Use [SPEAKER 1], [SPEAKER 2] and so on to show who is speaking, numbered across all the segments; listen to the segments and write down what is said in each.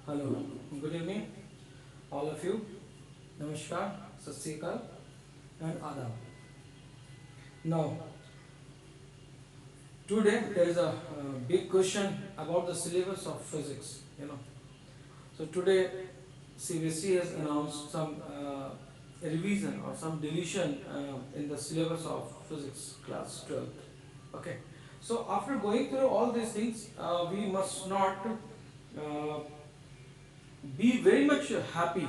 [SPEAKER 1] Hello, good evening, all of you. Namaskar, Sat Sri Akal, and Adab. Now, today there is a big question about the syllabus of physics. So today CBSE has announced some revision or some deletion in the syllabus of physics class 12th. Okay. So after going through all these things, we must not uh, be very much happy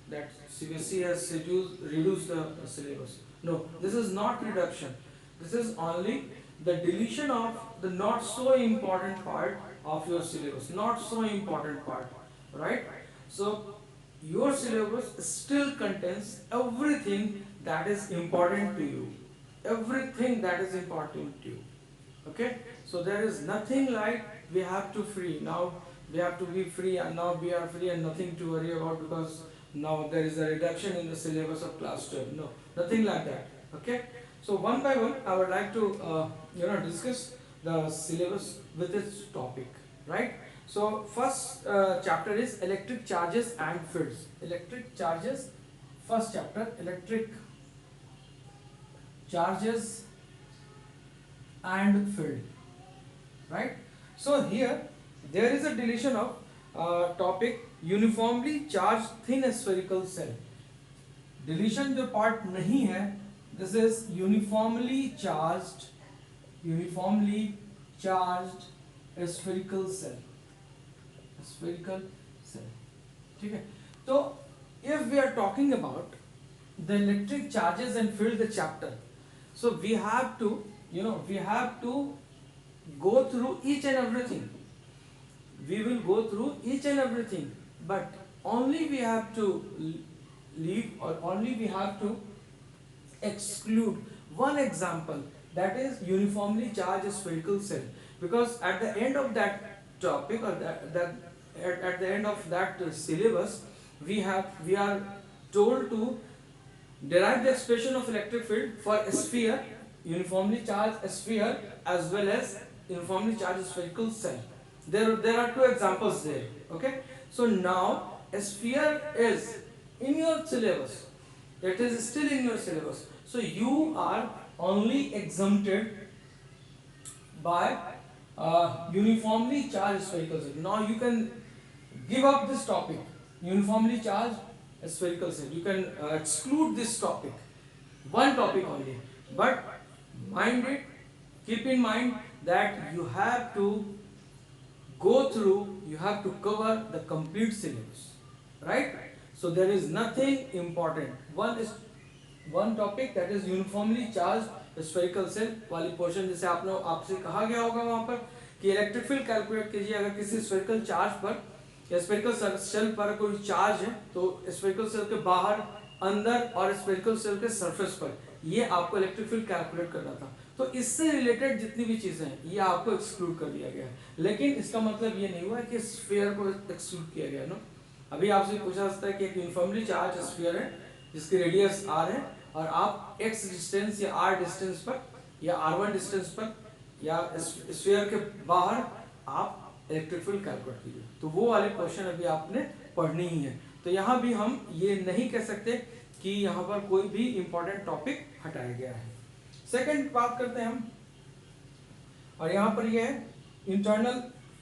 [SPEAKER 1] that CBSE has reduced the syllabus. No, this is not reduction. This is only the deletion of the not so important part of your syllabus. Not so important part, right? So your syllabus still contains everything that is important to you. Everything that is important to you. Okay, so there is nothing like we have to free now, we have to be free and now we are free and nothing to worry about because now there is a reduction in the syllabus of class 12. No, nothing like that. Okay, so one by one I would like to discuss the syllabus with its topic, right? So first chapter is electric charges and fields. Electric charges, first chapter, electric charges and field, right? So here there is a deletion of topic uniformly charged thin spherical cell. Deletion जो part नहीं है, this is uniformly charged spherical cell. Spherical cell, ठीक है? तो if we are talking about the electric charges and field the chapter, so we have to go through each and everything. We will go through each and everything, but only we have to leave or only we have to exclude one example, that is uniformly charged spherical cell, because at the end of that topic or at the end of that syllabus we are told to derive the expression of electric field for a sphere, uniformly charged sphere, as well as uniformly charged spherical cell. There are two examples there. Okay, so now a sphere is in your syllabus. It is still in your syllabus. So you are only exempted by uniformly charged spherical cell. Now you can give up this topic, uniformly charged spherical cell. You can exclude this topic, one topic only. But mind it, keep in mind that you have to go through, you have to cover the complete syllabus, right? So there is nothing important. One topic, that is uniformly charged spherical cell वाली portion, जैसे आपसे कहा गया होगा वहां पर कि electric field calculate कीजिए अगर किसी स्फेरिकल चार्ज पर या स्फेरिकल सेल पर कोई चार्ज है तो स्फेरिकल सेल के बाहर, अंदर और स्फेरिकल सेल के सरफेस पर, ये आपको इलेक्ट्रिक फील्ड कैलकुलेट करना था। तो इससे रिलेटेड जितनी भी चीजें हैं ये आपको एक्सक्लूड कर दिया गया है, लेकिन इसका मतलब ये नहीं हुआ कि स्फीयर को एक्सक्लूड किया गया ना। अभी आपसे पूछा जाता है कि एक यूनिफॉर्मली चार्ज स्फीयर है जिसकी रेडियस r है और आप x डिस्टेंस या r डिस्टेंस पर या r1 डिस्टेंस पर या स्फीयर के बाहर आप इलेक्ट्रिक फील्ड कैलकुलेट कीजिए, तो वो वाले क्वेश्चन अभी आपने पढ़नी ही है। तो यहाँ भी हम ये नहीं कह सकते कि यहाँ पर कोई भी इंपॉर्टेंट टॉपिक हटाया गया है। सेकंड बात करते हैं हम, और यहाँ पर ये है internal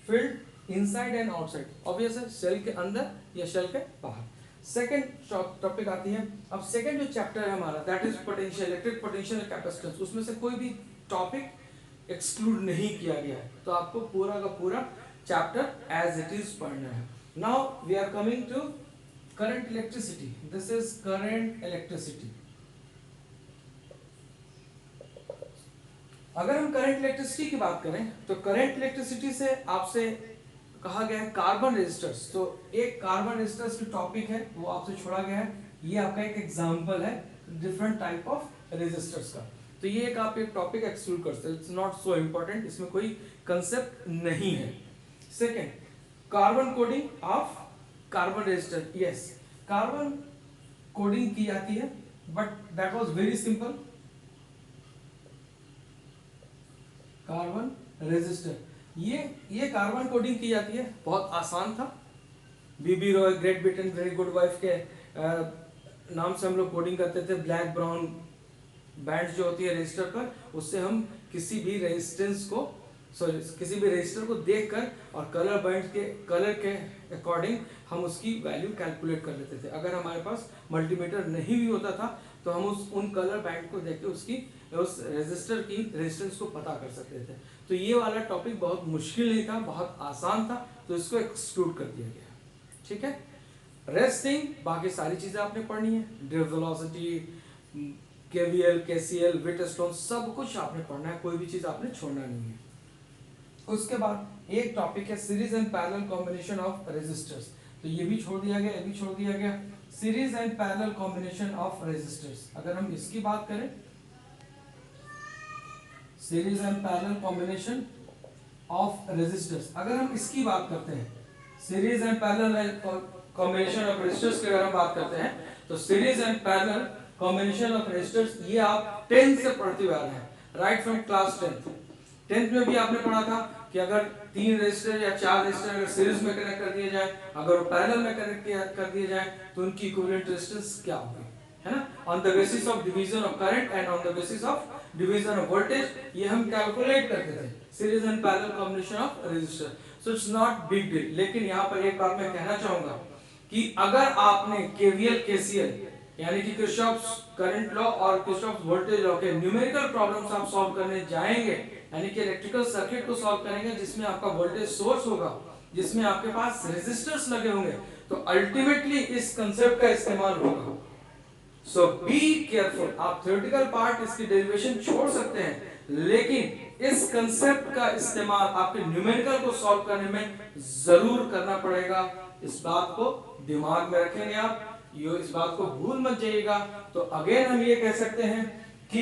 [SPEAKER 1] field inside and outside. Obvious है, सेल के अंदर या सेल के बाहर। सेकंड टॉपिक आती है, अब सेकंड जो चैप्टर है हमारा, that is potential, electric potential capacitance. उसमें से कोई भी टॉपिक एक्सक्लूड नहीं किया गया है, तो आपको पूरा का पूरा चैप्टर एज इट इज पढ़ना है। Now we are coming to current electricity. This is current electricity. अगर हम करंट इलेक्ट्रिसिटी की बात करें तो करंट इलेक्ट्रिसिटी से आपसे कहा गया है कार्बन रेजिस्टर्स, तो एक कार्बन रेजिस्टर्स की टॉपिक है वो आपसे छोड़ा गया है। ये आपका एक एग्जांपल है डिफरेंट टाइप ऑफ रेजिस्टर्स का, तो ये एक आप एक टॉपिक एक्सक्लूड कर सकते हैं, इट्स नॉट सो इम्पोर्टेंट, इसमें कोई कंसेप्ट नहीं है। Second, carbon coding of carbon resistor. Yes, carbon coding की जाती है, but that was very simple. Carbon resistor, ये कार्बन कोडिंग की जाती है, बहुत आसान था। B B Roy Great Britain very good wife के नाम से हम लोग कोडिंग करते थे। ब्लैक ब्राउन बैंड जो होती है रजिस्टर पर, उससे हम किसी भी रेजिस्टेंस को किसी भी रजिस्टर को देखकर और कलर के अकॉर्डिंग हम उसकी वैल्यू कैलकुलेट कर लेते थे। अगर हमारे पास मल्टीमीटर नहीं भी होता था तो हम उन कलर बैंड को देख के उस रजिस्टर की रेजिस्टेंस को पता कर सकते थे। तो ये वाला टॉपिक बहुत मुश्किल नहीं था, बहुत आसान था, तो इसको एक्सक्लूड कर दिया गया। ठीक है, रेस्टिंग बाकी सारी चीजें आपने पढ़नी है, वेलोसिटी, केवीएल, केसीएल, व्हिटस्टोन, सब कुछ आपने पढ़ना है, कोई भी चीज आपने छोड़ना नहीं है। उसके बाद एक टॉपिक है series and parallel combination of resistors, तो ये भी छोड़ दिया गया, ये भी छोड़ दिया गया। Series and parallel combination of resistors, अगर हम इसकी बात करें, series and parallel combination of resistors, अगर हम इसकी बात करते हैं, series and parallel combination of resistors की अगर हम बात करते हैं, तो series and parallel combination of resistors ये आप 10 से पढ़ते हुए आ रहे हैं, राइट फ्रॉम क्लास 10th में भी आपने पढ़ा था कि अगर 3 रेजिस्टर या 4 रेजिस्टर अगर सीरीज में कनेक्ट कर दिए जाए, अगर वो पैरेलल में कनेक्ट कर दिए जाए, तो उनकी इक्विवेलेंट रेजिस्टेंस क्या होगी, है ना, on the basis of division of current and on the basis of division of voltage, ये हम कैलकुलेट करते थे, series and parallel combination of resistor. So it's not big deal. लेकिन यहाँ पर एक बात मैं कहना चाहूंगा कि अगर आपने केवीएल केसीएल यानी कि किरचॉफ्स करंट लॉ और किरचॉफ्स वोल्टेज लॉ के न्यूमेरिकल प्रॉब्लम्स आप सॉल्व करने जाएंगे, यानी कि इलेक्ट्रिकल सर्किट को सॉल्व करेंगे जिसमें आपका वोल्टेज सोर्स होगा, जिसमें आपके पास रेजिस्टर्स लगे होंगे, तो अल्टीमेटली इस कंसेप्ट का इस्तेमाल होगा। सो बी केयरफुल, आप थ्योरेटिकल पार्ट इसकी डेरिवेशन छोड़ सकते हैं, लेकिन इस कंसेप्ट का इस्तेमाल आपके न्यूमेरिकल को सॉल्व करने में जरूर करना पड़ेगा। इस बात को दिमाग में रखेंगे आप, इस बात को भूल मत जाइएगा। तो अगेन हम ये कह सकते हैं कि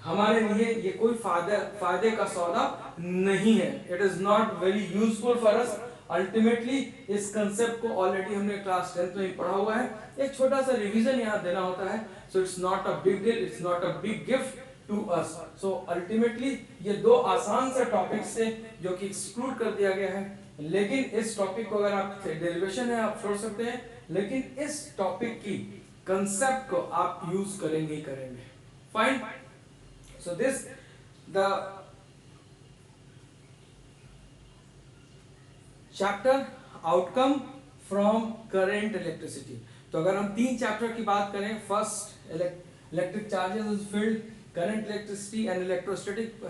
[SPEAKER 1] हमारे लिए ये कोई फायदे का सौदा नहीं है, it is not very useful for us. Ultimately इस कंसेप्ट को ऑलरेडी हमने क्लास 10th में पढ़ा हुआ है, एक छोटा सा रिवीजन यहाँ देना होता है। So it's not a big deal, it's not a big gift to us. So ultimately ये दो आसान से टॉपिक्स थे जो कि एक्सक्लूड कर दिया गया है, लेकिन इस टॉपिक को अगर आप डेरिवेशन है आप छोड़ सकते हैं, लेकिन इस टॉपिक की कंसेप्ट को आप यूज करेंगे ही करेंगे। Fine, so this the chapter outcome from current electricity. तो अगर हम 3 चैप्टर की बात करें, first electric charges is field, current electricity and electrostatic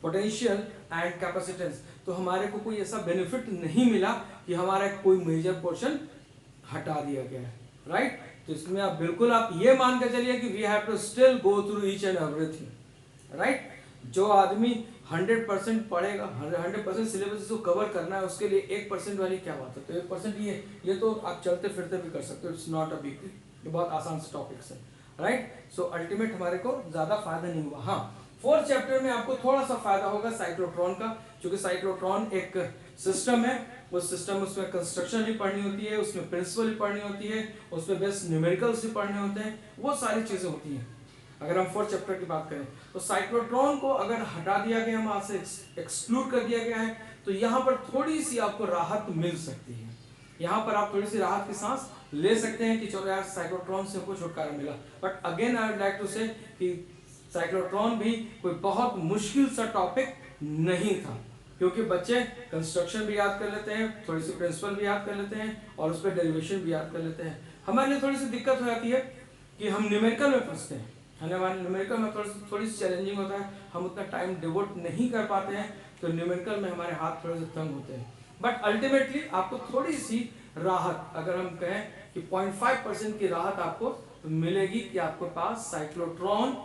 [SPEAKER 1] potential and capacitance, तो हमारे को कोई ऐसा बेनिफिट नहीं मिला कि हमारा कोई मेजर पोर्शन हटा दिया गया है, राइट। तो इसमें आप बिल्कुल आप ये मान के चलिए कि we have to still go through each and everything, right. जो आदमी 100% पढ़ेगा, 100% सिलेबस को कवर करना है, उसके लिए 1% वाली क्या बात है। तो 1% ये तो आप चलते फिरते भी कर सकते हो, इट्स नॉट अ बिग, ये बहुत आसान से टॉपिक्स है, राइट। सो अल्टीमेट हमारे को ज्यादा फायदा नहीं हुआ। हाँ, 4th चैप्टर में आपको थोड़ा सा फायदा होगा साइक्लोट्रॉन का, क्योंकि साइक्लोट्रॉन एक सिस्टम है, उस सिस्टम में उसमें कंस्ट्रक्शन भी पढ़नी होती है, उसमें प्रिंसिपल भी पढ़नी होती है, उसमें बेस्ट न्यूमेरिकल्स भी पढ़ने होते हैं, वो सारी चीजें होती हैं। अगर हम 4th चैप्टर की बात करें तो साइक्लोट्रॉन को अगर हटा दिया गया, वहां से एक्सक्लूड कर दिया गया है, तो यहाँ पर थोड़ी सी आपको राहत मिल सकती है, यहाँ पर आप थोड़ी सी राहत की सांस ले सकते हैं कि चलो यार साइक्लोट्रॉन से हमको छुटकारा मिला। But again I would like to say कि साइक्लोट्रॉन भी कोई बहुत मुश्किल सा टॉपिक नहीं था, क्योंकि बच्चे कंस्ट्रक्शन भी याद कर लेते हैं, थोड़ी सी प्रिंसिपल भी याद कर लेते हैं और उस पर डेरिवेशन भी याद कर लेते हैं। हमारे लिए थोड़ी सी दिक्कत हो जाती है कि हम न्यूमेरिकल में फंसते हैं, हमारे न्यूमेरिकल में थोड़ी सी चैलेंजिंग होता है, हम उतना टाइम डिवोट नहीं कर पाते हैं, तो न्यूमेरिकल में हमारे हाथ थोड़े से तंग होते हैं। बट अल्टीमेटली आपको थोड़ी सी राहत, अगर हम कहें कि 0.5% की राहत आपको मिलेगी कि आपके पास साइक्लोट्रॉन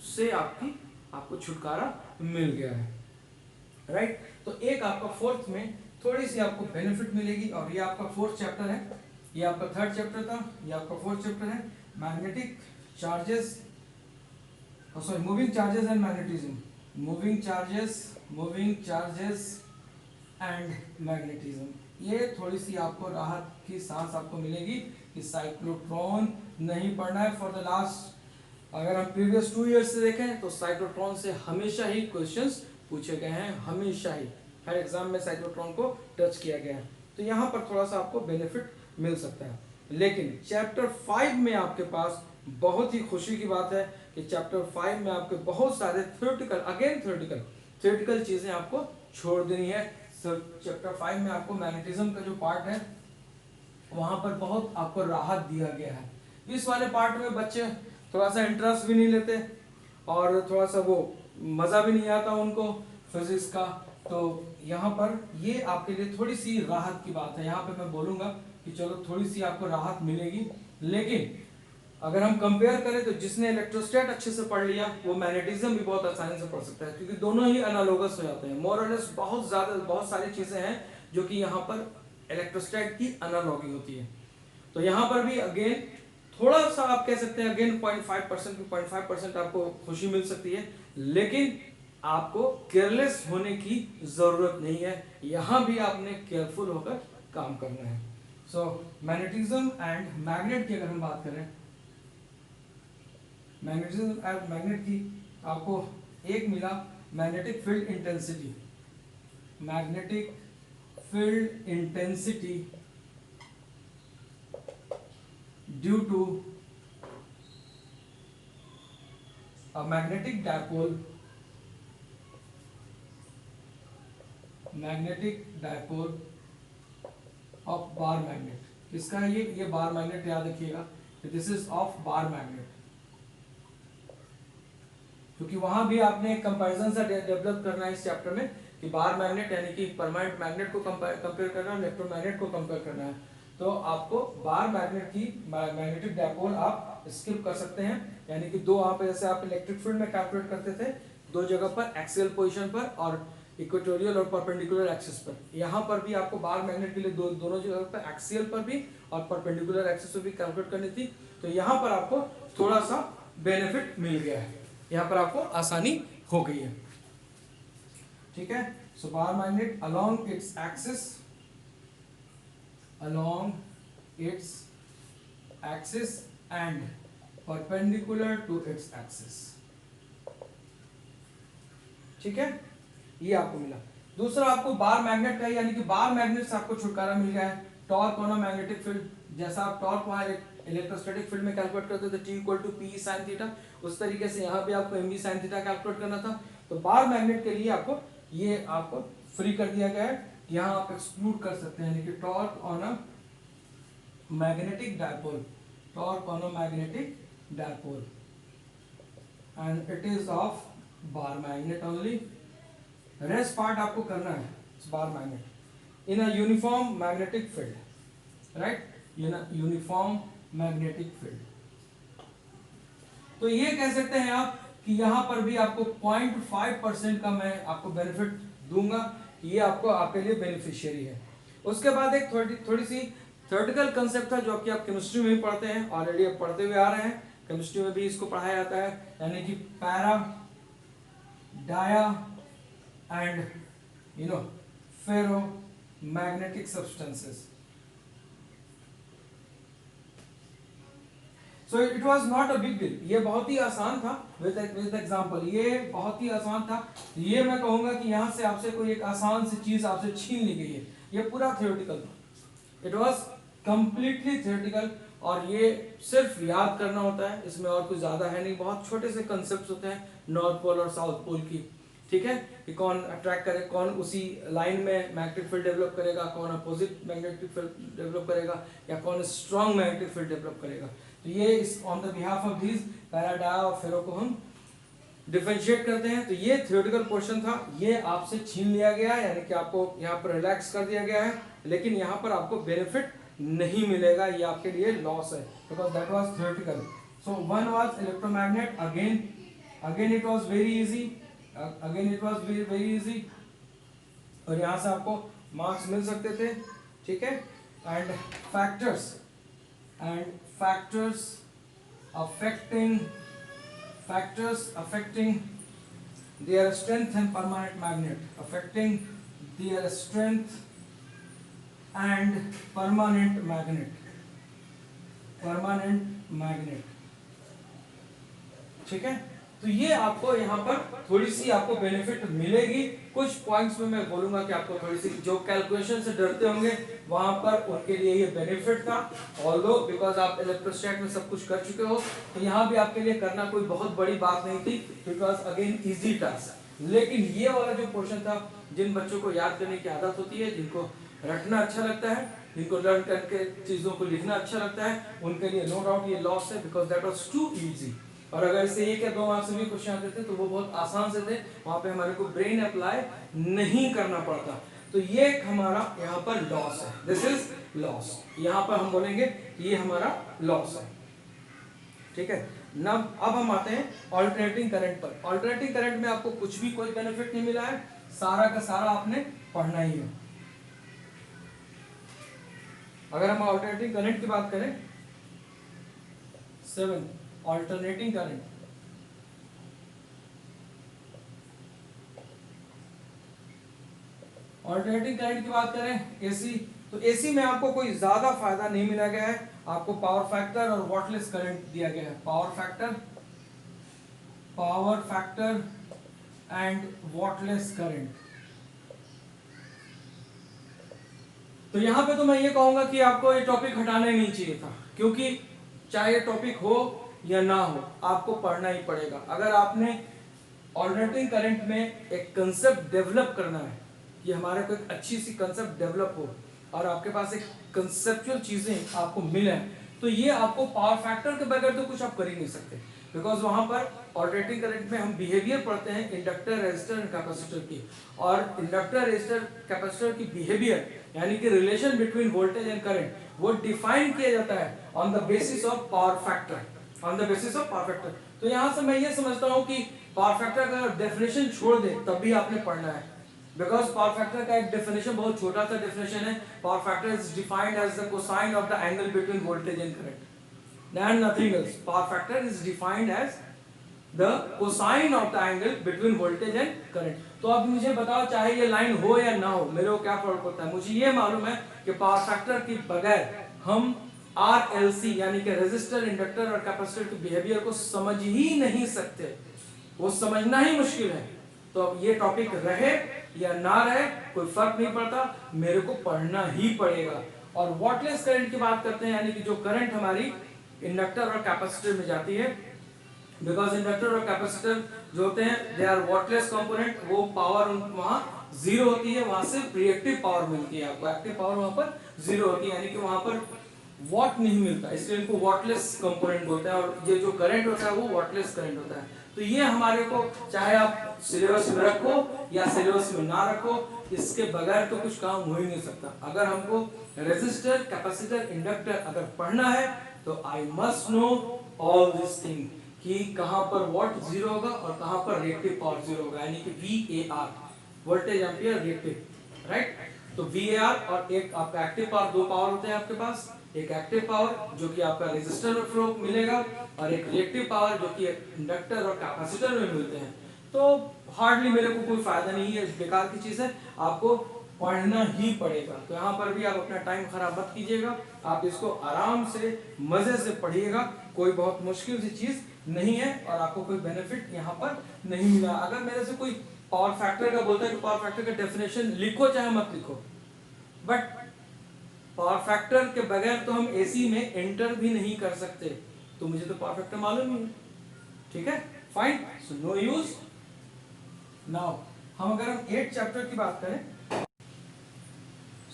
[SPEAKER 1] से आपको छुटकारा मिल गया है, राइट। तो एक आपका 4th में थोड़ी सी आपको बेनिफिट मिलेगी, और ये आपका 4th चैप्टर है, ये आपका 3rd चैप्टर था, ये आपका 4th चैप्टर है, magnetic charges, sorry moving charges and magnetism, moving charges and magnetism. ये थोड़ी सी आपको राहत की सांस आपको मिलेगी कि साइक्लोट्रॉन नहीं पढ़ना है फॉर द लास्ट। अगर हम प्रीवियस 2 ईयर्स से देखें तो साइक्लोट्रॉन से हमेशा ही क्वेश्चंस पूछे गए हैं, हमेशा ही हर एग्जाम में साइक्लोट्रॉन को टच किया गया है। तो यहाँ पर थोड़ा सा आपको बेनिफिट मिल सकता है। लेकिन चैप्टर 5 में आपके पास बहुत ही खुशी की बात है कि चैप्टर 5 में आपके बहुत सारे थ्योरेटिकल चीजें आपको छोड़ देनी है। चैप्टर 5 में आपको मैग्नेटिज्म का जो पार्ट है वहां पर बहुत आपको राहत दिया गया है। इस वाले पार्ट में बच्चे थोड़ा सा इंटरेस्ट भी नहीं लेते और थोड़ा सा वो मजा भी नहीं आता उनको फिजिक्स का। तो यहाँ पर ये आपके लिए थोड़ी सी राहत की बात है। यहाँ पे मैं बोलूंगा कि चलो थोड़ी सी आपको राहत मिलेगी। लेकिन अगर हम कंपेयर करें तो जिसने इलेक्ट्रोस्टैट अच्छे से पढ़ लिया वो मैग्नेटिज्म भी बहुत आसानी से पढ़ सकता है, क्योंकि दोनों ही एनालोगस हो जाते हैं। मोर और लेस बहुत सारी चीजें हैं जो कि यहाँ पर इलेक्ट्रोस्टैट की एनालॉगी होती है। तो यहाँ पर भी अगेन थोड़ा सा आप कह सकते हैं अगेन 0.5% आपको खुशी मिल सकती है, लेकिन आपको केयरलेस होने की जरूरत नहीं है। यहाँ भी आपने केयरफुल होकर काम करना है। सो मैग्नेटिज्म एंड मैग्नेट की अगर हम बात करें, मैग्नेटिज्म एंड मैग्नेट की आपको एक मिला magnetic field intensity. Magnetic field intensity due to a magnetic dipole of bar magnet। किसका है ये बार मैग्नेट, याद रखिएगा this is of bar magnet, क्योंकि वहां भी आपने एक कंपैरिजन सा डेवलप करना है इस चैप्टर में कि बार मैग्नेट यानी कि परमानेंट मैग्नेट को कंपेयर करना है, इलेक्ट्रोमैग्नेट को कंपेयर करना है। तो आपको बार मैग्नेट की मैग्नेटिक डायपोल आप स्किप कर सकते हैं, यानी कि दो वहां पे जैसे आप इलेक्ट्रिक फील्ड में कैलकुलेट करते थे दो जगह पर, एक्सियल पोजीशन पर और इक्वेटोरियल और परपेंडिकुलर एक्सिस पर। यहाँ पर भी आपको बार मैग्नेट के लिए दोनों जगह पर एक्सियल पर भी और परपेंडिकुलर एक्सिस पर भी कैलकुलेट करनी थी। तो यहाँ पर आपको थोड़ा सा बेनिफिट मिल गया है, यहाँ पर आपको आसानी हो गई है। ठीक है, so bar magnet along its axis and perpendicular to its axis. ठीक है, ये आपको मिला। दूसरा आपको बार मैग्नेट का, यानी कि बार मैग्नेट से आपको छुटकारा मिल गया है। Torque on a magnetic field, जैसा आप टॉर्क वहां इलेक्ट्रोस्टैटिक फील्ड में कैलकुलेट करते थे T = P sin थीटा, उस तरीके से यहाँ पे आपको mv sin थीटा कैलकुलेट करना था। तो बार मैग्नेट के लिए आपको ये आपको फ्री कर दिया गया है, यहाँ आप एक्सक्लूड कर सकते हैं, यानी कि torque on a magnetic dipole and it is of bar magnet only. Rest part आपको करना है bar magnet in a uniform magnetic field, right, uniform magnetic field. तो ये कह सकते हैं आप कि यहां पर भी आपको 0.5% का मैं आपको बेनिफिट दूंगा, ये आपको आपके लिए बेनिफिशियरी है। उसके बाद एक थोड़ी सी थ्योरेटिकल कंसेप्ट था जो कि आप केमिस्ट्री में भी पढ़ते हैं, ऑलरेडी आप पढ़ते हुए आ रहे हैं, केमिस्ट्री में भी इसको पढ़ाया जाता है, यानी कि para dia and ferro magnetic substances. So it was not a big deal, ये बहुत ही आसान था with example, ये बहुत ही आसान था। ये मैं कहूंगा कि यहाँ से आपसे कोई एक आसान सी चीज आपसे छीन ली गई है, ये पूरा थियोरेटिकल था, इट वाज कंप्लीटली थियोरेटिकल। और ये सिर्फ याद करना होता है, इसमें और कुछ ज्यादा है नहीं, बहुत छोटे से कंसेप्ट होते हैं नॉर्थ पोल और साउथ पोल की। ठीक है, कि कौन अट्रैक्ट करे, कौन उसी लाइन में मैग्नेटिक फील्ड डेवलप करेगा, कौन अपोजिट मैग्नेटिक फील्ड डेवलप करेगा, या कौन स्ट्रॉन्ग मैग्नेटिक फील्ड डेवलप करेगा। तो ये इस on the behalf of these para dia और फेरो को हम डिफरेंशिएट करते हैं। तो ये थ्योरेटिकल पोर्शन था, ये आपसे छीन लिया गया है, यानी कि आपको यहाँ पर रिलैक्स कर दिया गया है, लेकिन यहाँ पर आपको बेनिफिट नहीं मिलेगा, ये आपके लिए लॉस है, because that was theoretical. So one was electromagnet, again it was very easy, और यहाँ से आपको मार्क्स मिल सकते थे। ठीक है, and factors affecting their strength and permanent magnet, affecting their strength and permanent magnet। ठीक है, तो ये आपको यहाँ पर थोड़ी सी आपको बेनिफिट मिलेगी। कुछ पॉइंट्स में मैं बोलूंगा कि आपको थोड़ी सी जो कैलकुलेशन से डरते होंगे वहां पर उनके लिए ये बेनिफिट था। ऑल्दो बिकॉज आप इलेक्ट्रोस्टैट में सब कुछ कर चुके हो, तो यहाँ भी आपके लिए करना कोई बहुत बड़ी बात नहीं थी, बिकॉज अगेन इजी टास्क। लेकिन ये वाला जो पोर्शन था, जिन बच्चों को याद करने की आदत होती है, जिनको रटना अच्छा लगता है, जिनको लर्न करके चीजों को लिखना अच्छा लगता है, उनके लिए नो डाउट ये लॉस है, because that was too easy. और अगर इससे 1 या 2 मार्क्स से भी क्वेश्चन आते थे तो वो बहुत आसान से थे, वहां पे हमारे को ब्रेन अप्लाई नहीं करना पड़ता। तो ये हमारा यहाँ पर लॉस है, दिस इज लॉस। यहाँ पर हम बोलेंगे ये हमारा लॉस है, ठीक है ना। अब हम आते हैं ऑल्टरनेटिंग करंट पर। ऑल्टरनेटिंग करंट में आपको कुछ भी कोई बेनिफिट नहीं मिला है, सारा का सारा आपने पढ़ना ही है। अगर हम ऑल्टरनेटिंग करंट की बात करें, 7 ऑल्टरनेटिंग करंट, ऑल्टरनेटिंग करंट की बात करें एसी, तो एसी में आपको कोई ज्यादा फायदा नहीं मिला गया है, आपको पावर फैक्टर और वॉटलेस करंट दिया गया है। Power factor and wattless current. तो यहां पे तो मैं ये कहूंगा कि आपको ये टॉपिक हटाना ही नहीं चाहिए था, क्योंकि चाहे ये टॉपिक हो या ना हो, आपको पढ़ना ही पड़ेगा। अगर आपने ऑल्टरनेटिंग करंट में एक कंसेप्ट डेवलप करना है, कि हमारे को एक अच्छी सी कंसेप्ट डेवलप हो और आपके पास एक कंसेप्चुअल चीजें आपको मिले, तो ये आपको पावर फैक्टर के बगैर तो कुछ आप कर ही नहीं सकते। बिकॉज वहां पर ऑल्टरनेटिंग करंट में हम बिहेवियर पढ़ते हैं इंडक्टर, रेजिस्टर एंड कैपेसिटर की, और इंडक्टर, रेजिस्टर, कैपेसिटर की बिहेवियर यानी कि relation between voltage and current, वो डिफाइन किया जाता है on the basis of power factor, on the basis of power factor. तो यहां से मैं ये समझता हूं कि पावर फैक्टर का डेफिनेशन छोड़ दे तब भी आपने पढ़ना है, बिकॉज पावर फैक्टर का एक डेफिनेशन बहुत छोटा सा डेफिनेशन है। Power factor is defined as the cosine of the angle between voltage and current and nothing else. Power factor is defined as the cosine of the angle between voltage and current. तो अब मुझे बताओ, चाहे ये line हो या ना हो, मेरे को क्या फर्क पड़ता है। मुझे ये मालूम है कि पावर फैक्टर के बगैर हम आरएलसी यानी कि रेजिस्टर, इंडक्टर और कैपेसिटर के बिहेवियर को समझ ही नहीं सकते, वो समझना ही मुश्किल है। तो अब ये टॉपिक रहे या ना रहे कोई फर्क नहीं पड़ता, मेरे को पढ़ना ही पड़ेगा। और वॉटलेस करंट की बात करते हैं, यानी कि जो करंट हमारी इंडक्टर और कैपेसिटर में जाती है, बिकॉज इंडक्टर और कैपेसिटर जो होते हैं दे आर वॉटलेस कंपोनेंट, वो पावर वहां जीरो होती है, वहां सिर्फ रिएक्टिव पावर मिलती है आपको, एक्टिव पावर वहां पर जीरो होती है, यानी कि वहां पर वॉट नहीं मिलता, इसलिए इनको वॉटलेस कंपोनेंट बोलते हैं। और ये जो करंट होता है वो वॉटलेस करंट होता है। तो ये हमारे को, चाहे आप सिलेबस में रखो या सिलेबस में ना रखो, इसके बगैर तो कुछ काम हो ही नहीं सकता। अगर हमको रेजिस्टर, कैपेसिटर, इंडक्टर अगर पढ़ना है तो I must know all this thing, कि कहां पर वॉट जीरो होगा और कहां पर रिएक्टिव पावर जीरो होगा, यानी कि VAR, voltage ampere reactive, right. तो VAR और एक आपका एक्टिव पावर, दो पावर होते हैं आपके पास, एक एक्टिव पावर जो कि आपका रेजिस्टर में फ्लो मिलेगा, और एक रिएक्टिव पावर जो कि इंडक्टर और कैपेसिटर में मिलते हैं। तो हार्डली मेरे को कोई फायदा नहीं है, बेकार की चीज है, आपको पढ़ना ही पड़ेगा। तो यहाँ पर भी आप अपना टाइम खराब मत कीजिएगा, आप इसको आराम से मजे से पढ़िएगा, कोई बहुत मुश्किल सी चीज नहीं है और आपको कोई बेनिफिट यहाँ पर नहीं मिला। अगर मेरे से कोई पावर फैक्टर का बोलता है कि पावर फैक्टर का डेफिनेशन लिखो चाहे मत लिखो, बट पावर फैक्टर के बगैर तो हम एसी में एंटर भी नहीं कर सकते, तो मुझे तो पावर फैक्टर मालूम ही है, ठीक है, fine, so no use. Now हम अगर हम 8 चैप्टर की बात करें,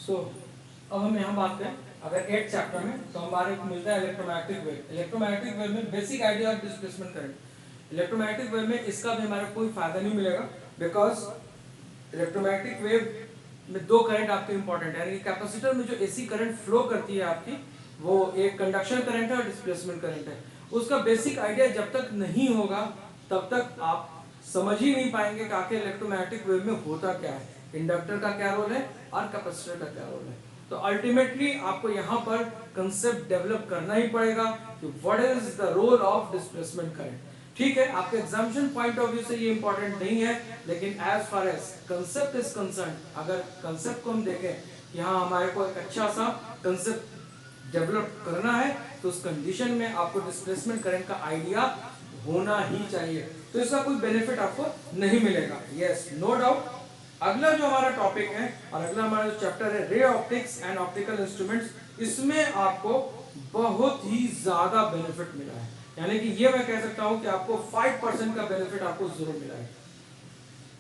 [SPEAKER 1] अब हम यहाँ बात करें अगर 8 चैप्टर में, तो हमारे को मिलता है इलेक्ट्रोमैग्नेटिक वेव। इलेक्ट्रोमैग्नेटिक वेव में basic idea of displacement current. Electromagnetic wave में इसका भी हमारा कोई फायदा नहीं मिलेगा, बिकॉज इलेक्ट्रोमैग्नेटिक वेव में 2 करंट आपके इंपॉर्टेंट है, यानी कैपेसिटर में जो एसी करंट फ्लो करती है आपकी, वो एक कंडक्शन करंट है और डिस्प्लेसमेंट करंट है। उसका बेसिक आइडिया जब तक नहीं होगा तब तक आप समझ ही नहीं पाएंगे कि आखिर इलेक्ट्रोमैग्नेटिक वेव में होता क्या है, इंडक्टर का क्या रोल है और कैपेसिटर का क्या रोल है। तो अल्टीमेटली आपको यहाँ पर कंसेप्ट डेवलप करना ही पड़ेगा कि what is the role of displacement current. ठीक है, आपके एग्जामिनेशन पॉइंट ऑफ व्यू से ये इंपॉर्टेंट नहीं है, लेकिन as far as concept is concern, अगर कंसेप्ट को हम देखें कि हाँ हमारे को एक अच्छा सा कंसेप्ट डेवलप करना है, तो उस कंडीशन में आपको डिस्प्लेसमेंट करंट का आइडिया होना ही चाहिए। तो इसका कोई बेनिफिट आपको नहीं मिलेगा, यस नो डाउट। अगला जो हमारा टॉपिक है और अगला हमारा जो चैप्टर है ray optics and optical instruments, इसमें आपको बहुत ही ज्यादा बेनिफिट मिला है, यानी कि ये मैं कह सकता हूं कि आपको 5% का बेनिफिट आपको जरूर मिला है।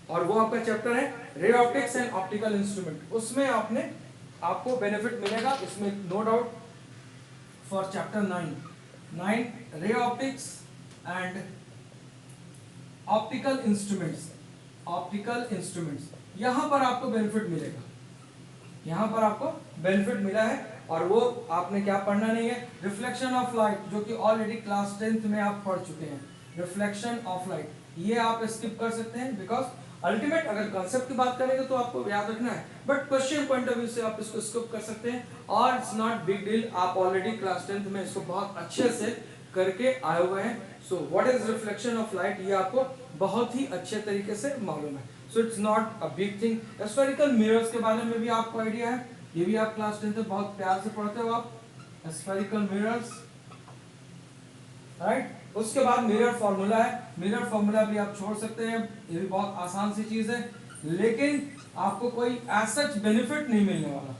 [SPEAKER 1] और वो आपका चैप्टर है ray optics and optical instrument, उसमें आपको बेनिफिट मिलेगा, इसमें no doubt. For chapter 9 ray optics and optical instruments, optical instruments, यहां पर आपको बेनिफिट मिलेगा, यहां पर आपको बेनिफिट मिला है। और वो आपने क्या पढ़ना नहीं है, रिफ्लेक्शन ऑफ लाइट, जो कि ऑलरेडी क्लास 10th में आप पढ़ चुके हैं, रिफ्लेक्शन ऑफ लाइट, ये आप स्किप कर सकते हैं, बिकॉज अल्टीमेट अगर कॉन्सेप्ट की बात करेंगे तो आपको याद रखना है, but question point of view से आप इसको स्किप कर सकते हैं। और इट्स नॉट बिग डील, आप ऑलरेडी क्लास 10th में इसको बहुत अच्छे से करके आए हुए हैं। So what is reflection of light, ये आपको बहुत ही अच्छे तरीके से मालूम है। So it's not a big thing. Spherical mirrors के बारे में भी आपको आइडिया है, ये भी आप क्लास 10th में बहुत प्यार से पढ़ते हो आप, स्फेरिकल मिरर्स, राइट। उसके बाद मिरर फॉर्मूला है, मिरर फॉर्मूला भी आप छोड़ सकते हैं, ये भी बहुत आसान सी चीज है, लेकिन आपको कोई एज सच बेनिफिट नहीं मिलने वाला।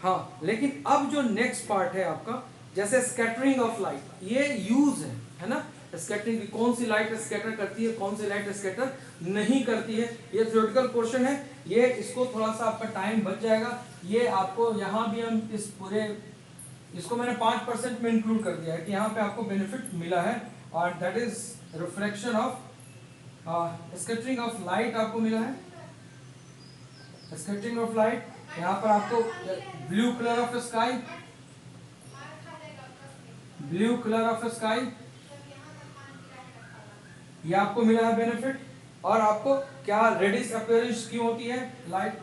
[SPEAKER 1] हाँ, लेकिन अब जो नेक्स्ट पार्ट है आपका, जैसे स्कैटरिंग ऑफ लाइट, ये यूज है ना, स्कैटरिंग की कौन सी लाइट स्कैटर करती है, कौन सी लाइट स्कैटर नहीं करती है, ये थ्योरेटिकल पोर्शन है, ये इसको थोड़ा सा आपका टाइम बच जाएगा। ये आपको यहाँ भी हम इस पूरे इसको मैंने 5% में इंक्लूड कर दिया है कि यहाँ पे आपको बेनिफिट मिला है, और that is reflection of scattering of light आपको मिला है, स्कैटरिंग ऑफ लाइट। यहाँ पर आपको blue colour of sky, blue colour of sky, ये आपको मिला है बेनिफिट। और आपको क्या रेडिश अपीयरेंस क्यों होती है लाइट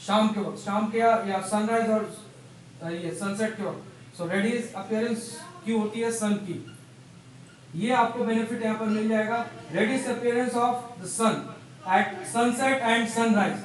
[SPEAKER 1] शाम के वक्त, शाम के या सनराइज और ये सनसेट के वक्त, सो रेडिश अपीयरेंस क्यों होती है सन की, ये आपको बेनिफिट यहाँ पर मिल जाएगा। Reddish appearance of the sun at sunset and sunrise,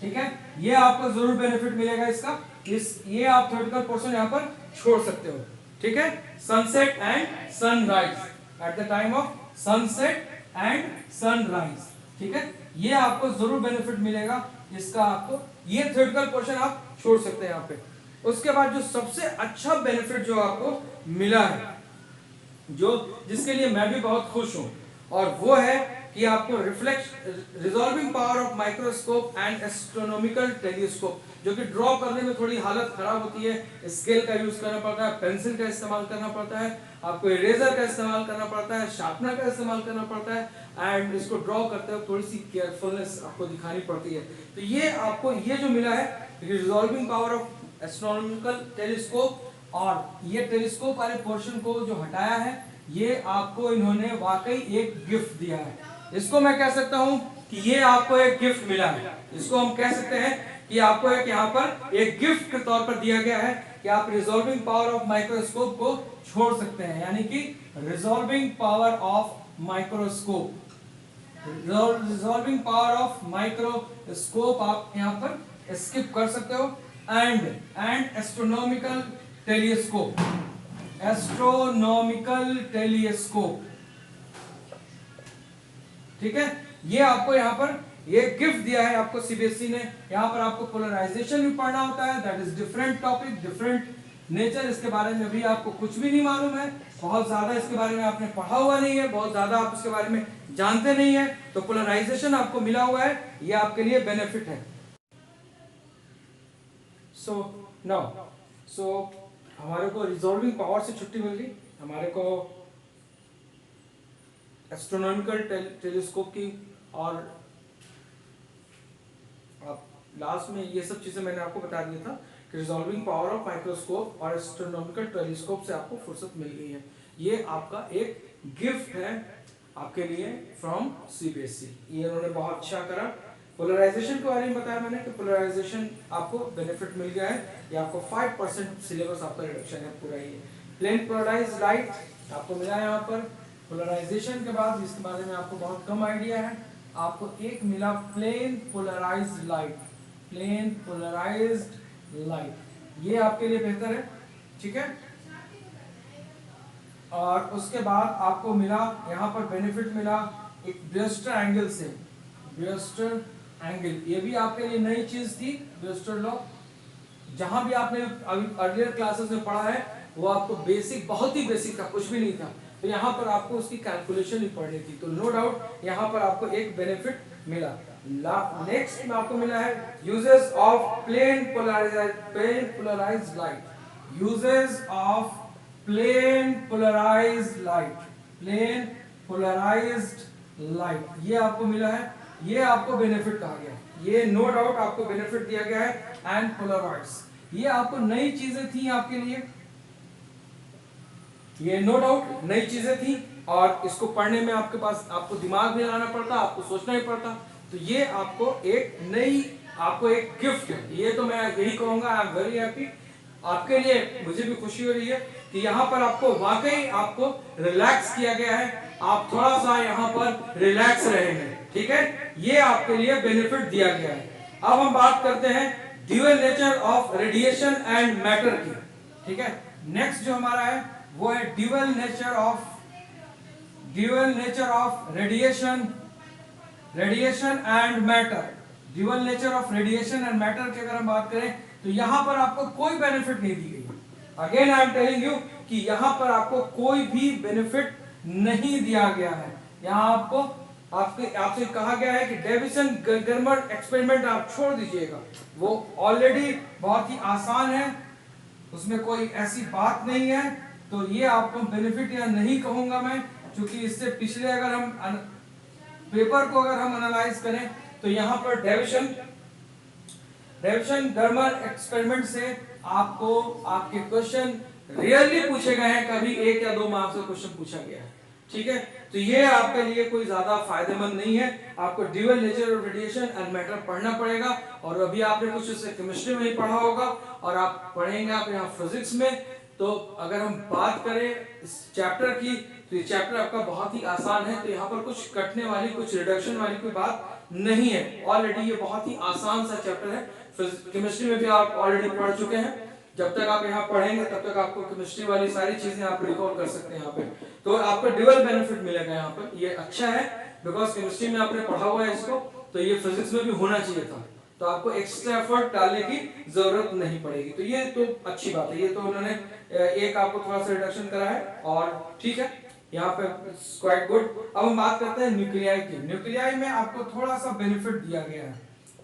[SPEAKER 1] ठीक है, ये आपको जरूर बेनिफिट मिलेगा इसका। ये आप थ्योरेटिकल पोर्शन यहाँ पर छोड़ सकते हो, ठीक है। Sunset and sunrise at the time of sunset and sunrise, ठीक है, ये आपको जरूर बेनिफिट मिलेगा इसका, आपको ये थ्योरेटिकल पोर्शन आप छोड़ सकते हैं यहाँ पे। उसके बाद जो सबसे अच्छा बेनिफिट जो आपको मिला है, जो जिसके लिए मैं भी बहुत खुश हूं, और वो है कि आपको resolving power of microscope and astronomical telescope, जो कि ड्रॉ करने में थोड़ी हालत खराब होती है, स्केल का यूज करना पड़ता है, पेंसिल का इस्तेमाल करना पड़ता है, आपको इरेजर का इस्तेमाल करना पड़ता है, शार्पनर का इस्तेमाल करना पड़ता है, एंड इसको ड्रॉ करते हुए थोड़ी सी केयरफुलनेस आपको दिखानी पड़ती है। तो ये आपको ये जो मिला है resolving power of astronomical telescope, और ये टेलीस्कोप वाले पोर्शन को जो हटाया है, ये आपको इन्होंने वाकई एक गिफ्ट दिया है। इसको मैं कह सकता हूं कि ये आपको एक गिफ्ट मिला है, इसको हम कह सकते हैं कि आपको एक यहाँ पर एक गिफ्ट के तौर पर दिया गया है कि आप रिजॉल्विंग पावर ऑफ माइक्रोस्कोप को छोड़ सकते हैं, यानी कि resolving power of microscope, resolving power of microscope आप यहाँ पर स्किप कर सकते हो। And astronomical telescope, astronomical telescope, ठीक है, ये आपको यहाँ पर ये गिफ्ट दिया है आपको सीबीएसई ने। यहाँ पर आपको पोलराइजेशन भी पढ़ना होता है, that is different topic, different nature, इसके बारे में भी आपको कुछ भी नहीं मालूम है, बहुत ज्यादा इसके बारे में आपने पढ़ा हुआ नहीं है, बहुत ज्यादा आप इसके बारे में जानते नहीं है, तो पोलराइजेशन आपको मिला हुआ है, ये आपके लिए बेनिफिट है। सो हमारे को रिजॉल्विंग पावर से छुट्टी मिल गई, हमारे को एस्ट्रोनॉमिकल टेलीस्कोप की, और आप लास्ट में ये सब चीजें मैंने आपको बता दिया था कि रिजॉल्विंग पावर ऑफ माइक्रोस्कोप और एस्ट्रोनॉमिकल टेलीस्कोप से आपको फुर्सत मिल गई है। ये आपका एक गिफ्ट है आपके लिए फ्रॉम सीबीएसई, ये उन्होंने बहुत अच्छा करा। पोलराइजेशन के बारे में बताया मैंने कि पोलराइजेशन आपको बेनिफिट मिल गया है, ये आपको 5% सिलेबस आपका रिडक्शन है पूरा। ये प्लेन पोलराइज्ड लाइट आपको मिला है यहाँ पर। पोलराइजेशन के बाद इसके बारे में आपको बहुत कम आइडिया है, आपको एक मिला plane polarized light, plane polarized light, ये आपके लिए बेहतर है, ठीक है। और उसके बाद आपको मिला यहाँ पर बेनिफिट मिला एक ब्रेस्टर एंगल से, ब्यूस्टर एंगल, ये भी आपके लिए नई चीज थी ब्यूस्टर लॉ। जहां भी आपने अभी अर्लियर क्लासेस में पढ़ा है वो आपको बेसिक, बहुत ही बेसिक था, कुछ भी नहीं था, तो यहाँ पर आपको उसकी कैलकुलेशन ही पढ़नी थी। तो नो डाउट यहाँ पर आपको एक बेनिफिट मिला। नेक्स्ट में आपको मिला है uses of plane polarized light, uses of plane polarized light, plane polarized light, ये आपको मिला है, ये आपको बेनिफिट कहा गया है, ये नो डाउट आपको बेनिफिट दिया गया है। एंड पोलराइज्ड, ये आपको नई चीजें थी आपके लिए, ये नो डाउट नई चीजें थी, और इसको पढ़ने में आपके पास आपको दिमाग भी लगाना पड़ता, आपको सोचना ही पड़ता। तो ये आपको एक नई, आपको एक गिफ्ट है, ये तो मैं यही कहूंगा, आई एम वेरी हैप्पी, आपके लिए मुझे भी खुशी हो रही है कि यहाँ पर आपको वाकई आपको रिलैक्स किया गया है, आप थोड़ा सा यहाँ पर रिलैक्स रहेंगे, ठीक है, ये आपके लिए बेनिफिट दिया गया है। अब हम बात करते हैं dual nature of radiation and matter की, ठीक है। नेक्स्ट जो हमारा है वो है dual nature of radiation and matter. Dual nature of radiation and matter की अगर हम बात करें तो यहां पर आपको कोई बेनिफिट नहीं दी गई। Again I am telling you कि यहां पर आपको कोई भी बेनिफिट नहीं दिया गया है। यहां आपसे कहा गया है कि डेविसन गर्मर एक्सपेरिमेंट आप छोड़ दीजिएगा, वो ऑलरेडी बहुत ही आसान है, उसमें कोई ऐसी बात नहीं है, तो ये आपको बेनिफिट या नहीं कहूंगा मैं, क्योंकि इससे पिछले अगर हम पेपर को अगर हम एनालाइज करें तो यहाँ पर डेविसन गर्मर एक्सपेरिमेंट से आपको आपके क्वेश्चन रियरली पूछे गए हैं, कभी 1 या 2 मार्क्स का क्वेश्चन पूछा गया है, ठीक है। तो ये आपके लिए कोई ज्यादा फायदेमंद नहीं है, आपको dual nature of radiation and matter पढ़ना पड़ेगा, और अभी आपने कुछ इससे केमिस्ट्री में ही पढ़ा होगा, और आप पढ़ेंगे आप यहाँ फिजिक्स में। तो अगर हम बात करें इस चैप्टर की तो ये चैप्टर आपका बहुत ही आसान है, तो यहाँ पर कुछ कटने वाली, कुछ रिडक्शन वाली कोई बात नहीं है, ऑलरेडी ये बहुत ही आसान सा चैप्टर है। केमिस्ट्री में भी आप ऑलरेडी पढ़ चुके हैं, जब तक आप यहाँ पढ़ेंगे तब तक आपको केमिस्ट्री वाली सारी चीजें आप रिकॉल कर सकते हैं यहाँ पे, तो आपको डबल बेनिफिट मिलेगा यहाँ पर, ये अच्छा है, बिकॉज केमिस्ट्री में आपने पढ़ा हुआ है इसको, तो ये फिजिक्स में भी होना चाहिए था, तो आपको एक्स्ट्रा एफर्ट डालने की जरूरत नहीं पड़ेगी, तो ये तो अच्छी बात है। ये तो उन्होंने एक आपको थोड़ा सा रिडक्शन करा है, और ठीक है, यहाँ पे क्वाइट गुड। अब हम बात करते हैं न्यूक्लियाई की। न्यूक्लियाई में आपको थोड़ा सा बेनिफिट दिया गया है,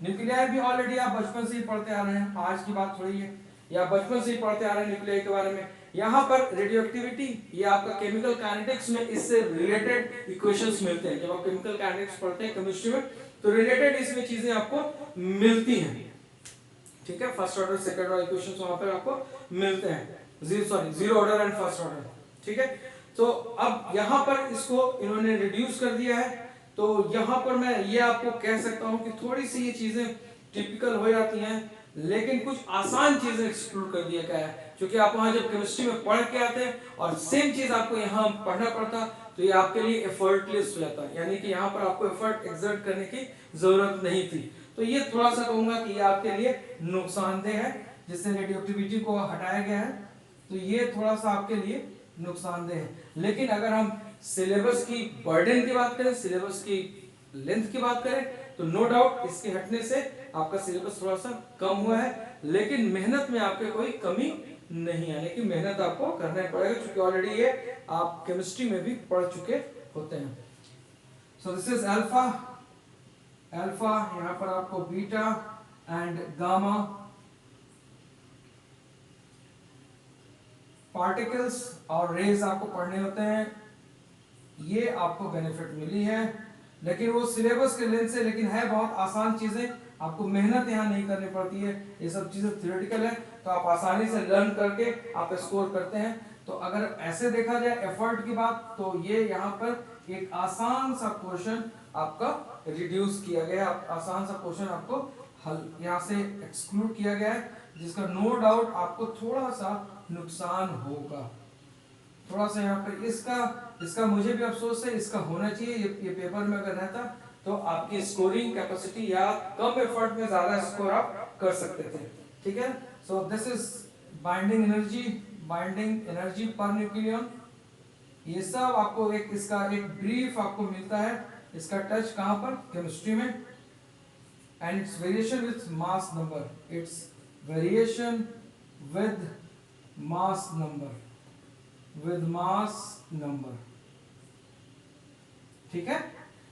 [SPEAKER 1] न्यूक्लियाई भी ऑलरेडी आप बचपन से ही पढ़ते आ रहे हैं, आज की बात थोड़ी है, या बचपन से ही पढ़ते आ रहे हैं न्यूक्लियाई के बारे में। यहाँ पर रेडियोएक्टिविटी, ये आपका केमिकल काइनेटिक्स में इससे रिलेटेड इक्वेशंस मिलते हैं, जब आप केमिकल काइनेटिक्स पढ़ते हैं केमिस्ट्री में, तो रिलेटेड इसमें चीजें आपको मिलती हैं, ठीक है, first order second order equations वहां पर आपको मिलते हैं, zero order and first order, ठीक है। तो अब यहाँ पर इसको इन्होंने रिड्यूस कर दिया है, तो यहाँ पर मैं ये आपको कह सकता हूँ कि थोड़ी सी ये चीजें टिपिकल हो जाती हैं, लेकिन कुछ आसान चीजें एक्सक्लूड कर दिया गया है, क्योंकि आप वहां जब केमिस्ट्री में पढ़ के आते हैं और सेम चीज आपको यहाँ पढ़ना पड़ता, तो ये आपके लिए एफर्टलेस हो जाता है, यानी कि यहाँ पर आपको एफर्ट एक्सर्ट करने की जरूरत नहीं थी। तो ये थोड़ा सा कहूंगा कि ये आपके लिए नुकसानदेह है, जिससे रेडियोएक्टिविटी को हटाया गया है, तो ये थोड़ा सा आपके लिए नुकसानदेह है। लेकिन अगर हम सिलेबस की बर्डन की बात करें, सिलेबस की लेंथ की बात करें, तो नो डाउट इसके हटने से आपका सिलेबस थोड़ा सा कम हुआ है, लेकिन मेहनत में आपके कोई कमी नहीं है, लेकिन मेहनत आपको करना पड़ेगा, क्योंकि ऑलरेडी ये आप केमिस्ट्री में भी पढ़ चुके होते हैं। सो दिस इज अल्फा, यहाँ पर आपको बीटा एंड गामा पार्टिकल्स और रेज आपको पढ़ने होते हैं, ये आपको बेनिफिट मिली है, लेकिन वो सिलेबस के लेंथ से, लेकिन है बहुत आसान चीजें, आपको मेहनत यहाँ नहीं करनी पड़ती है, ये सब चीजें थ्योरेटिकल है, तो आप आसानी से लर्न करके आप स्कोर करते हैं। तो अगर ऐसे देखा जाए एफर्ट की बात, तो ये यहाँ पर एक आसान सा क्वेश्चन आपका रिड्यूस किया गया, आसान सा क्वेश्चन आपको हल यहाँ से एक्सक्लूड किया गया है, जिसका नो डाउट आपको थोड़ा सा नुकसान होगा, थोड़ा सा यहाँ पे इसका मुझे भी अफसोस है, इसका होना चाहिए, ये पेपर में अगर रहता तो आपकी स्कोरिंग कैपेसिटी या कम एफर्ट में ज्यादा स्कोर आप कर सकते थे, ठीक है। So this is binding energy per nucleon, ये सब आपको एक इसका एक ब्रीफ आपको मिलता है, इसका टच कहाँ पर, केमिस्ट्री में, and it's variation with mass number, it's variation with mass number, with mass number, ठीक है।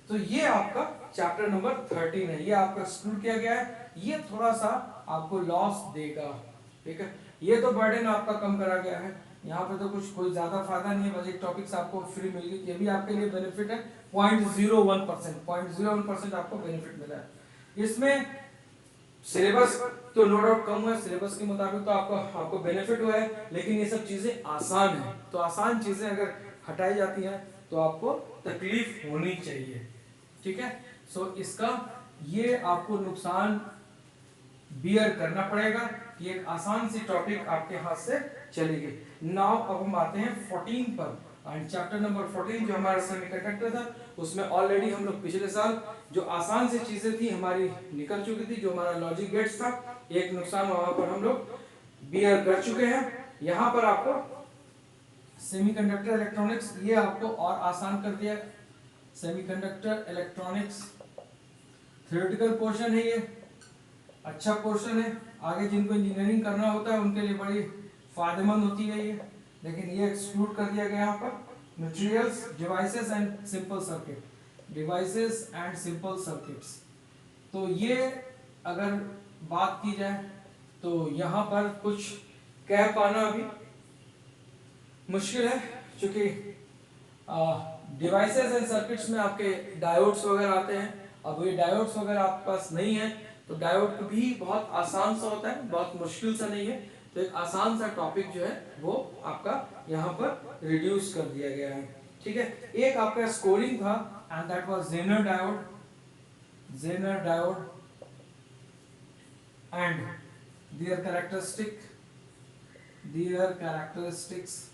[SPEAKER 1] तो ये आपका चैप्टर नंबर 13 है, ये आपका एक्सक्लूड किया गया है, ये थोड़ा सा आपको लॉस देगा, ठीक है। ये तो बर्डन आपका कम करा गया है, यहाँ पे तो कुछ कोई ज्यादा फायदा नहीं है, बस एक टॉपिक्स आपको फ्री मिल गई, ये भी आपके लिए बेनिफिट है। 0.01% आपको बेनिफिट मिला है। इसमें सिलेबस तो नो डाउट कम हुआ है, सिलेबस के मुताबिक तो आपको बेनिफिट हुआ है, लेकिन ये सब चीजें आसान है, तो आसान चीजें अगर हटाई जाती हैं तो आपको तकलीफ होनी चाहिए, ठीक है। सो इसका ये आपको नुकसान बियर करना पड़ेगा कि एक आसान सी टॉपिक आपके हाथ से चली गई। नाउ अब हम आते हैं 14 पर, एंड चैप्टर नंबर 14 जो हमारा सेमीकंडक्टर था, उसमें ऑलरेडी हम लोग पिछले साल जो आसान सी चीजें थी हमारी निकल चुकी थी, जो हमारा लॉजिक गेट्स था, एक नुकसान वहां पर हम लोग बियर कर चुके हैं। यहाँ पर आपको सेमीकंडक्टर इलेक्ट्रॉनिक्स ये आपको और आसान कर दिया। सेमीकंडक्टर इलेक्ट्रॉनिक्स थ्योरेटिकल पोर्शन है, ये अच्छा पोर्शन है, आगे जिनको इंजीनियरिंग करना होता है उनके लिए बड़ी फायदेमंद होती है ये, लेकिन ये एक्सक्लूड कर दिया गया यहाँ पर। Materials, devices and simple circuit, devices and simple circuits, तो ये अगर बात की जाए तो यहाँ पर कुछ कह पाना अभी मुश्किल है, क्योंकि डिवाइसेस एंड सर्किट्स में आपके डायोड्स वगैरह आते हैं। अब ये डायोड्स वगैरह आपके पास नहीं है तो डायोड भी बहुत आसान सा होता है, बहुत मुश्किल सा नहीं है, तो एक आसान सा टॉपिक जो है वो आपका यहाँ पर रिड्यूस कर दिया गया है, ठीक है। एक आपका स्कोरिंग था and that was zener diode, zener diode and their characteristics,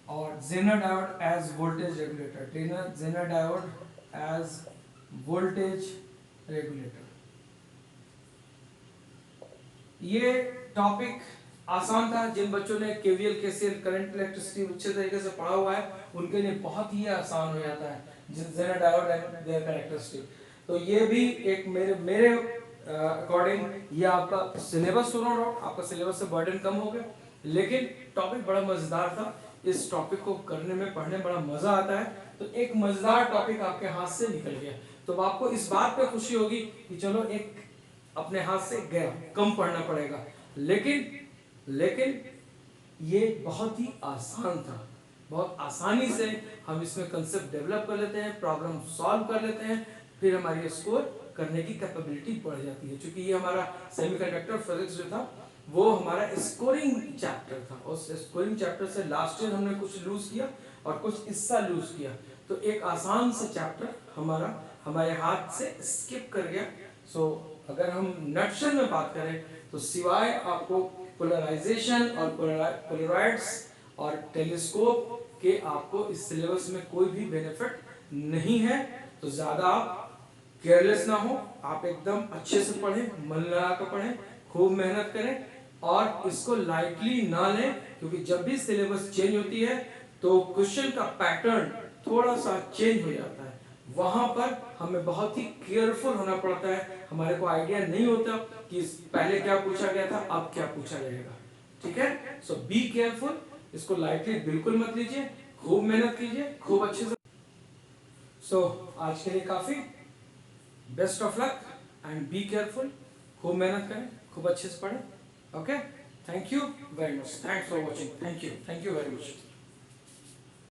[SPEAKER 1] और Zener diode as voltage regulator, Zener diode as voltage regulator। ये टॉपिक आसान था, जिन बच्चों ने केवीएल केसीएल करंट इलेक्ट्रिसिटी अच्छे तरीके से पढ़ा हुआ है उनके लिए बहुत ही आसान हो जाता है Zener diode and their characteristics। तो ये भी एक मेरे अकॉर्डिंग ये आपका सिलेबस सुनो डाउट, आपका सिलेबस से बर्डन कम हो गया, लेकिन टॉपिक बड़ा मजेदार था, इस टॉपिक को करने में पढ़ने में बड़ा मजा आता है, तो एक मजेदार टॉपिक आपके हाथ से निकल गया, तो आपको इस बात पे खुशी होगी कि चलो एक अपने हाथ से गया, कम पढ़ना पड़ेगा, लेकिन ये बहुत ही आसान था, बहुत आसानी से हम इसमें कंसेप्ट डेवलप कर लेते हैं, प्रॉब्लम सॉल्व कर लेते हैं, फिर हमारी स्कोर करने की कैपेबिलिटी बढ़ जाती है। क्योंकि ये हमारा सेमीकंडक्टर फिजिक्स जो था वो हमारा स्कोरिंग चैप्टर था, उस स्कोरिंग चैप्टर से लास्ट ईयर हमने कुछ लूज किया और कुछ हिस्सा लूज किया, तो एक आसान सा चैप्टर हमारे हाथ से स्किप कर गया। सो अगर हम नटशल में बात करें तो सिवाय आपको पोलराइजेशन और पोलराइड्स और टेलीस्कोप के आपको इस सिलेबस में कोई भी बेनिफिट नहीं है, तो ज्यादा आप केयरलेस ना हो, आप एकदम अच्छे से पढ़ें, मन लगा कर पढ़ें, खूब मेहनत करें और इसको लाइटली ना लें, क्योंकि जब भी सिलेबस चेंज होती है तो क्वेश्चन का पैटर्न थोड़ा सा चेंज हो जाता है, वहां पर हमें बहुत ही केयरफुल होना पड़ता है, हमारे को आइडिया नहीं होता कि पहले क्या पूछा गया था, अब क्या पूछा जाएगा, ठीक है। सो बी केयरफुल, इसको लाइटली बिल्कुल मत लीजिए, खूब मेहनत कीजिए, खूब अच्छे से। सो आज के लिए काफी, best of luck and be careful, खूब मेहनत करें, खूब अच्छे से पढ़ें, okay. Thank you very much, thanks for watching, thank you very much.